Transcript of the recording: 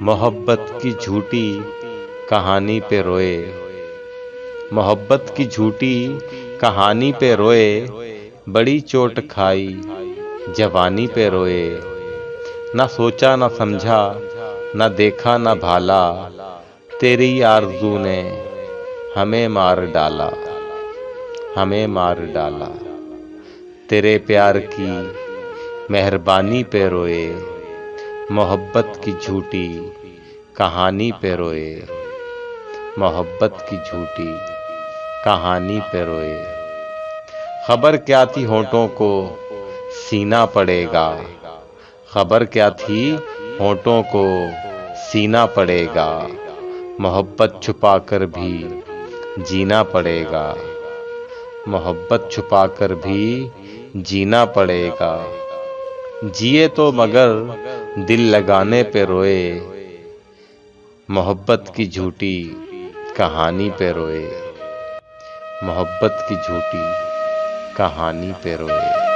मोहब्बत की झूठी कहानी पे रोए। मोहब्बत की झूठी कहानी पे रोए, बड़ी चोट खाई जवानी पे रोए। ना सोचा ना समझा, ना देखा ना भाला, तेरी आरज़ू ने हमें मार डाला, हमें मार डाला। तेरे प्यार की मेहरबानी पे रोए, मोहब्बत की झूठी कहानी पे रोए। मोहब्बत की झूठी कहानी पे रोए। खबर क्या थी होठों को सीना पड़ेगा, खबर क्या थी होठों को सीना पड़ेगा। मोहब्बत छुपा कर भी जीना पड़ेगा, मोहब्बत छुपा कर भी जीना पड़ेगा। जिए तो मगर दिल लगाने पे रोए, मोहब्बत की झूठी कहानी पे रोए। मोहब्बत की झूठी कहानी पे रोए।